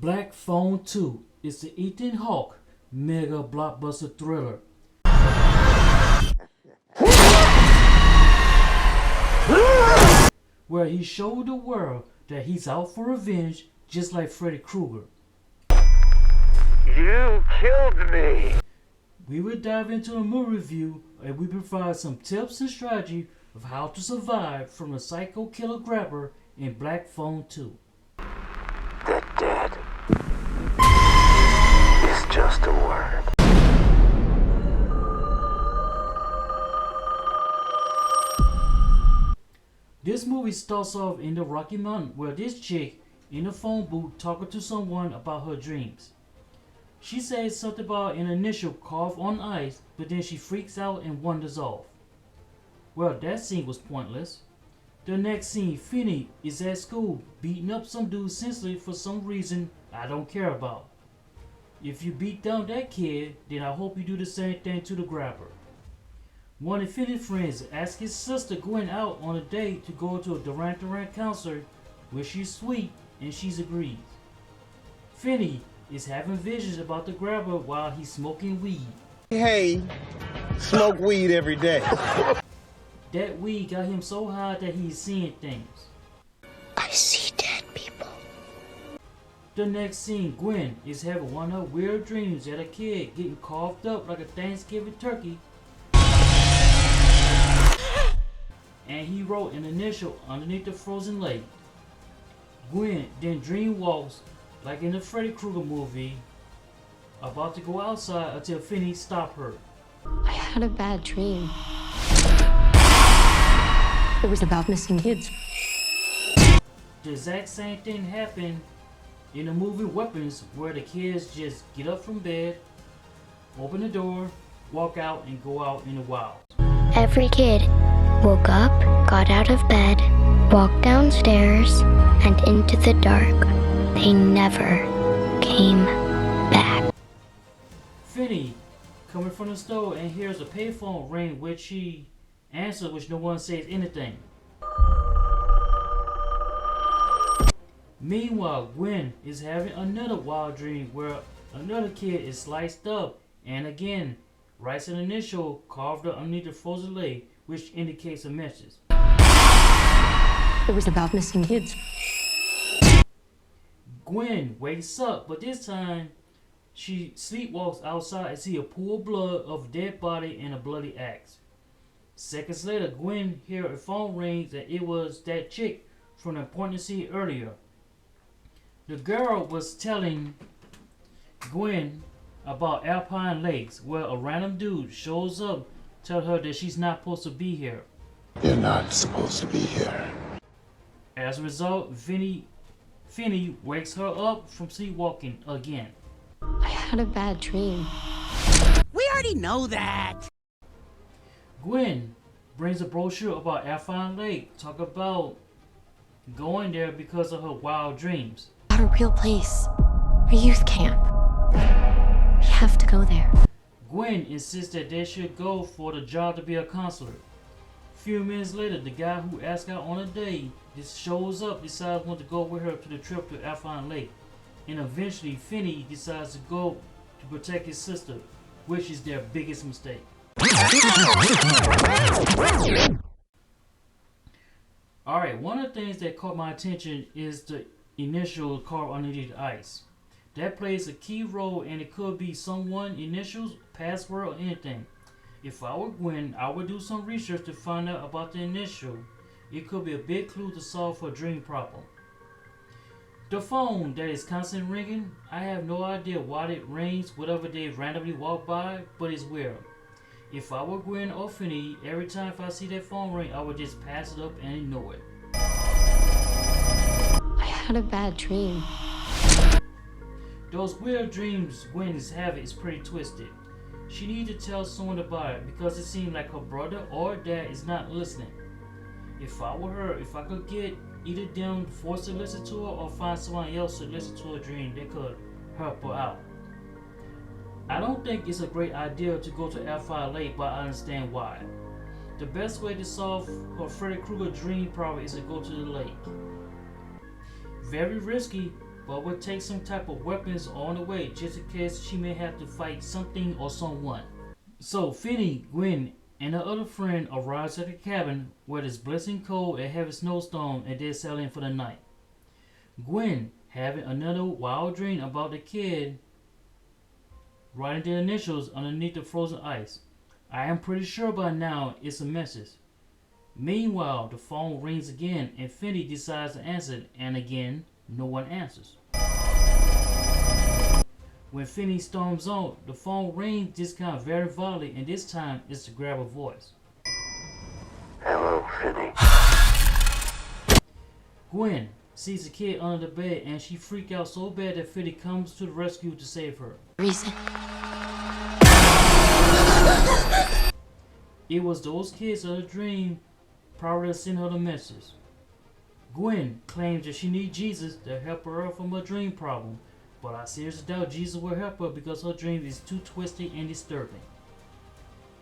Black Phone 2 is the Ethan Hawke mega blockbuster thriller. Where he showed the world that he's out for revenge just like Freddy Krueger. You killed me! We will dive into a movie review and we provide some tips and strategy of how to survive from the psycho killer grabber in Black Phone 2. The dead is just a word. This movie starts off in the Rocky Mountain where this chick in a phone booth talking to someone about her dreams. She says something about an initial carved on ice, but then she freaks out and wanders off. Well, that scene was pointless. The next scene, Finney is at school beating up some dude senselessly for some reason I don't care about. If you beat down that kid, then I hope you do the same thing to the grabber. One of Finney's friends asks his sister Gwen out on a date to go to a Duran Duran concert, where she's sweet and she agrees. Finney is having visions about the grabber while he's smoking weed. Hey, smoke weed every day. That weed got him so high that he's seeing things. I see dead people. The next scene, Gwen is having one of her weird dreams that a kid getting carved up like a Thanksgiving turkey. And he wrote an initial underneath the frozen lake. Gwen then dream walks like in the Freddy Krueger movie, about to go outside until Finney stopped her. I had a bad dream. It was about missing kids. The exact same thing happened in the movie Weapons, where the kids just get up from bed, open the door, walk out, and go out in the wild. Every kid woke up, got out of bed, walked downstairs, and into the dark. They never came back. Finney coming from the store and hears a payphone ring, which she answers, which no one says anything. Meanwhile, Gwen is having another wild dream where another kid is sliced up and again writes an initial carved up underneath the frozen lake, which indicates a message. It was about missing kids. Gwen wakes up, but this time she sleepwalks outside and sees a pool of blood of a dead body and a bloody axe. Seconds later, Gwen hears a phone ring that it was that chick from the appointment scene earlier. The girl was telling Gwen about Alpine Lakes, where a random dude shows up, tells her that she's not supposed to be here. You're not supposed to be here. As a result, Finney wakes her up from sleepwalking again. I had a bad dream. We already know that. Gwen brings a brochure about Alpine Lake, talk about going there because of her wild dreams. About a real place. A youth camp. We have to go there. Gwen insists that they should go for the job to be a counselor. Few minutes later, the guy who asked out on a date just shows up, decides want to go with her to the trip to Alpine Lake, and eventually Finney decides to go to protect his sister, which is their biggest mistake. Alright, one of the things that caught my attention is the initial carved underneath the ice. That plays a key role, and it could be someone, initials, password, or anything. If I were Gwen, I would do some research to find out about the initial. It could be a big clue to solve her dream problem. The phone that is constantly ringing, I have no idea why it rings whenever they randomly walk by, but it's weird. If I were Gwen or Finney, every time if I see that phone ring, I would just pass it up and ignore it. I had a bad dream. Those weird dreams Gwen is having is pretty twisted. She needs to tell someone about it because it seems like her brother or dad is not listening. If I were her, if I could get either them forced to listen to her or find someone else to listen to her dream that could help her out. I don't think it's a great idea to go to Alpine Lake, but I understand why. The best way to solve her Freddy Krueger dream problem is to go to the lake. Very risky, but would take some type of weapons on the way just in case she may have to fight something or someone. So Finney, Gwen, and her other friend arrives at the cabin where it's blizzarding cold and heavy snowstorm, and they're settling for the night. Gwen having another wild dream about the kid writing the initials underneath the frozen ice. I am pretty sure by now it's a message. Meanwhile, the phone rings again and Finney decides to answer it, and again, no one answers. When Finney storms on, the phone rings this time very violently, and this time it's the Grabber voice. Hello, Finney. Gwen sees the kid under the bed and she freaks out so bad that Finney comes to the rescue to save her. Reason. It was those kids of the dream probably sent her the message. Gwen claims that she needs Jesus to help her from her dream problem, but I seriously doubt Jesus will help her because her dream is too twisted and disturbing.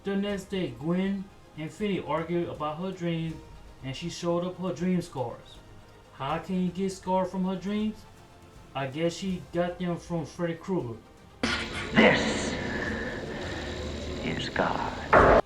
The next day, Gwen and Finney argue about her dream and she showed up her dream scars. How can you get scarred from her dreams? I guess she got them from Freddy Krueger. This is God.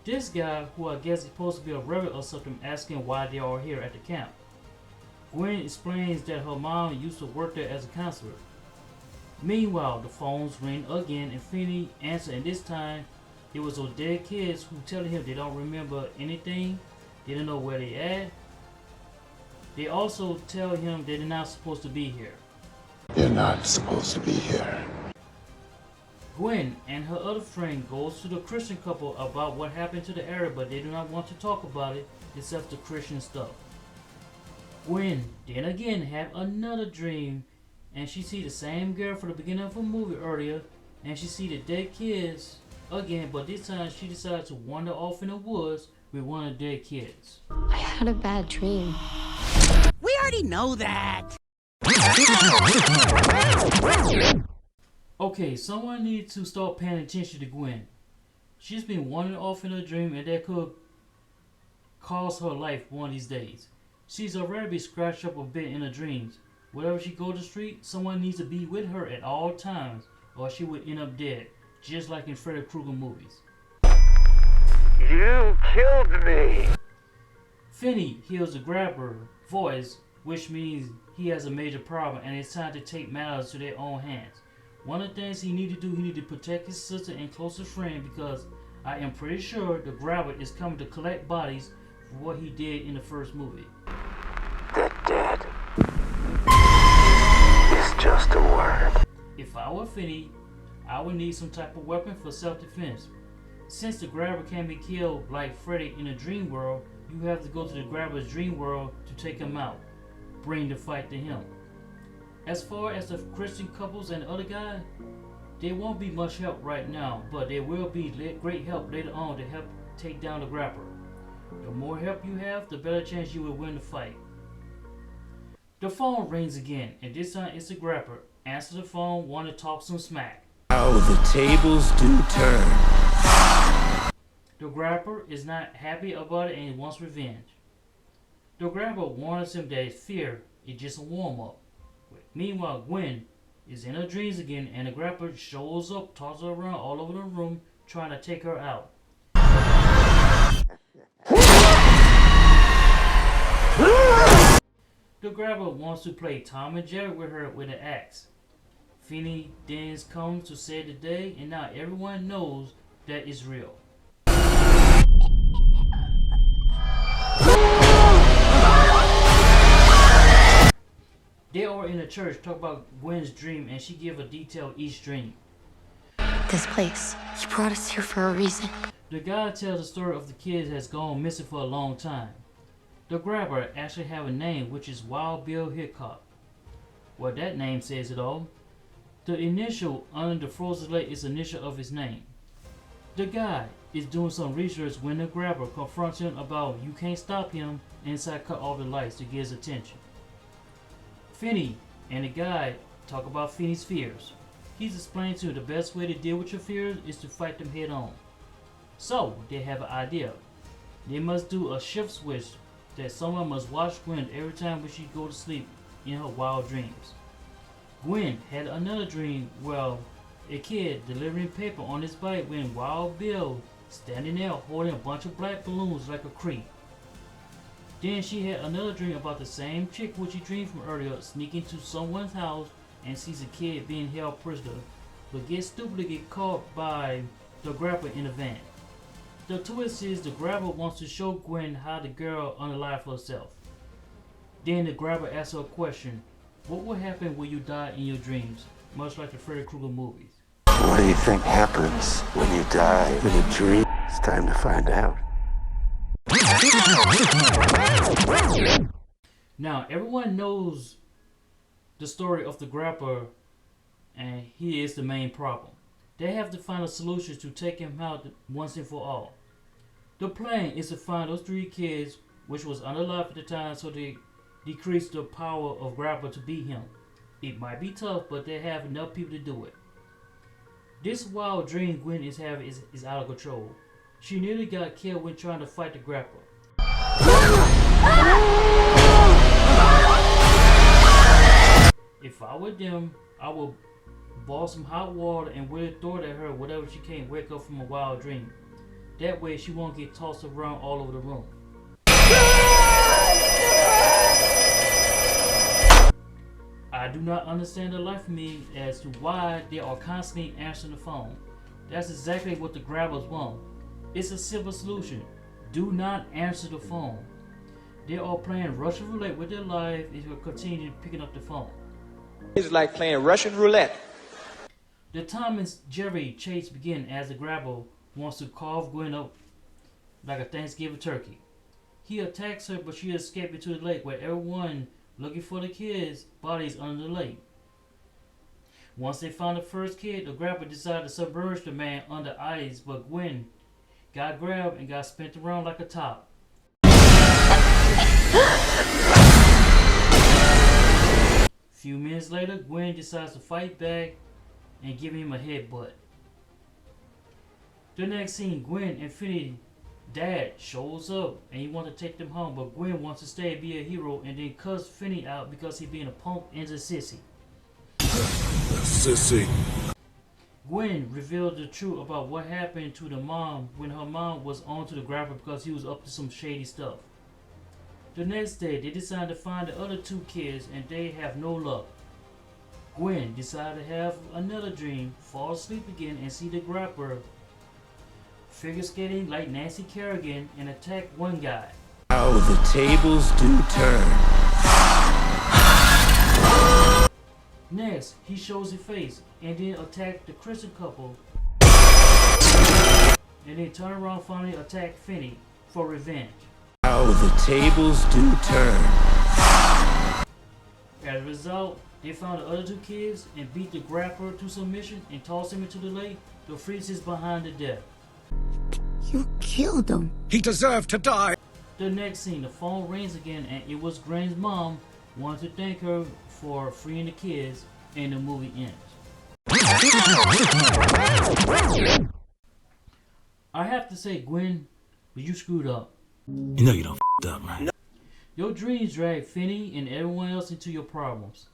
This guy, who I guess is supposed to be a rebel or something, asking why they are here at the camp. Gwen explains that her mom used to work there as a counselor. Meanwhile, the phones ring again and Finney answers, and this time it was those dead kids who telling him they don't remember anything, they don't know where they at. They also tell him they're not supposed to be here. You're not supposed to be here. Gwen and her other friend goes to the Christian couple about what happened to the area, but they do not want to talk about it except the Christian stuff. Gwen then again have another dream and she see the same girl from the beginning of a movie earlier, and she see the dead kids again, but this time she decides to wander off in the woods with one of the dead kids. I had a bad dream. We already know that. Okay, someone needs to start paying attention to Gwen. She's been wandering off in her dream and that could cost her life one of these days. She's already been scratched up a bit in her dreams. Wherever she goes to the street, someone needs to be with her at all times or she would end up dead, just like in Freddy Krueger movies. You killed me. Finney hears the Grabber voice, which means he has a major problem and it's time to take matters to their own hands. One of the things he needs to do, he needs to protect his sister and closest friend, because I am pretty sure the Grabber is coming to collect bodies for what he did in the first movie. The dead is just a word. If I were Finney, I would need some type of weapon for self-defense. Since the Grabber can be killed like Freddy in the dream world, you have to go to the Grabber's dream world to take him out. Bring the fight to him. As far as the Christian couples and the other guy, they won't be much help right now, but there will be great help later on to help take down the Grabber. The more help you have, the better chance you will win the fight. The phone rings again, and this time it's the Grabber. Answer the phone, want to talk some smack. How the tables do turn. The Grabber is not happy about it and wants revenge. The Grabber warns him that fear is just a warm-up. Meanwhile, Gwen is in her dreams again and the Grabber shows up, tosses her around all over the room, trying to take her out. The Grabber wants to play Tom and Jerry with her with an axe. Finney then comes to save the day, and now everyone knows that it's real. They are in a church, talk about Gwen's dream, and she give a detail each dream. This place. You brought us here for a reason. The guy tells the story of the kids has gone missing for a long time. The Grabber actually have a name, which is Wild Bill Hickok. Well, that name says it all. The initial under the frozen lake is the initial of his name. The guy is doing some research when the Grabber confronts him about you can't stop him, and inside cut all the lights to get his attention. Finney and the guy talk about Finney's fears. He's explained to him the best way to deal with your fears is to fight them head on. So they have an idea. They must do a shift switch that someone must watch Gwen every time when she go to sleep in her wild dreams. Gwen had another dream where a kid delivering paper on his bike when Wild Bill standing there holding a bunch of black balloons like a creep. Then she had another dream about the same chick which she dreamed from earlier sneaking to someone's house and sees a kid being held prisoner, but gets stupidly caught by the Grabber in a van. The twist is the Grabber wants to show Gwen how the girl unalived herself. Then the Grabber asks her a question: what will happen when you die in your dreams? Much like the Freddy Krueger movies. What do you think happens when you die in a dream? It's time to find out. Now, everyone knows the story of the Grabber, and he is the main problem. They have to find a solution to take him out once and for all. The plan is to find those 3 kids, which was unalive at the time, so they decrease the power of Grabber to beat him. It might be tough, but they have enough people to do it. This wild dream Gwen is having is out of control. She nearly got killed when trying to fight the Grabber. If I were them, I would boil some hot water and we'll throw it at her whenever she can't wake up from a wild dream. That way she won't get tossed around all over the room. I do not understand the life of me as to why they are constantly answering the phone. That's exactly what the Grabbers want. It's a simple solution. Do not answer the phone. They are playing Russian roulette with their life if you continue picking up the phone. It's like playing Russian roulette. The Tom and Jerry chase begin as the Grabber wants to carve Gwen up like a Thanksgiving turkey. He attacks her, but she escapes into the lake where everyone looking for the kids' bodies under the lake. Once they found the first kid, the Grabber decided to submerge the man under ice, but Gwen got grabbed and got spent around like a top. Few minutes later, Gwen decides to fight back and give him a headbutt. The next scene, Gwen and Finney's dad shows up and he wants to take them home, but Gwen wants to stay and be a hero and then cuss Finney out because he's being a punk and a sissy. Sissy. Gwen revealed the truth about what happened to the mom when her mom was on to the Grabber because he was up to some shady stuff. The next day, they decide to find the other 2 kids and they have no luck. Gwen decided to have another dream, fall asleep again and see the Grabber figure skating like Nancy Kerrigan and attack one guy. How the tables do turn. Next, he shows his face and then attack the Christian couple and then turn around finally attack Finney for revenge. How the tables do turn. As a result, they found the other 2 kids and beat the Grabber to submission and tossed him into the lake to freeze his behind to death. You killed him. He deserved to die. The next scene, the phone rings again and it was Gwen's mom wanting to thank her for freeing the kids and the movie ends. I have to say, Gwen, you screwed up. You know you don't f***ed up, right? Your dreams dragged Finney and everyone else into your problems.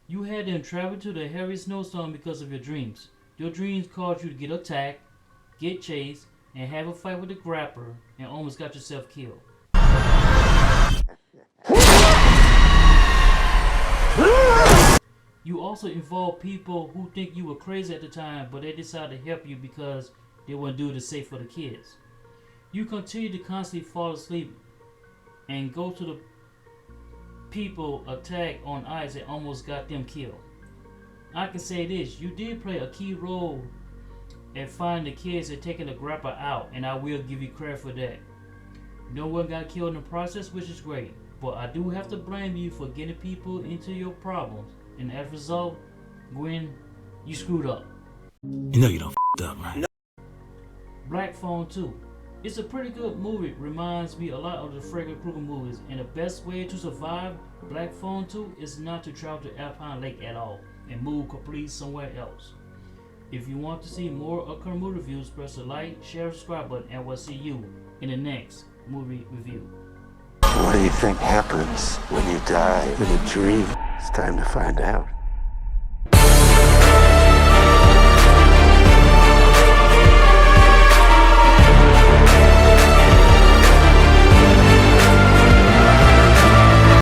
You had them travel to the heavy snowstorm because of your dreams. Your dreams caused you to get attacked, get chased, and have a fight with the Grabber and almost got yourself killed. You also involved people who think you were crazy at the time, but they decided to help you because they want to do it safe for the kids. You continue to constantly fall asleep and go to the people attack on ice and almost got them killed. I can say this, you did play a key role in finding the kids and taking the Grabber out, and I will give you credit for that. No one got killed in the process, which is great, but I do have to blame you for getting people into your problems, and as a result, Gwen, you screwed up. You know you don't f***ed up, right? Black Phone 2. It's a pretty good movie, reminds me a lot of the Freddy Krueger movies, and the best way to survive Black Phone 2 is not to travel to Alpine Lake at all and move completely somewhere else. If you want to see more upcoming movie reviews, press the like, share, subscribe button, and we'll see you in the next movie review. What do you think happens when you die in a dream? It's time to find out.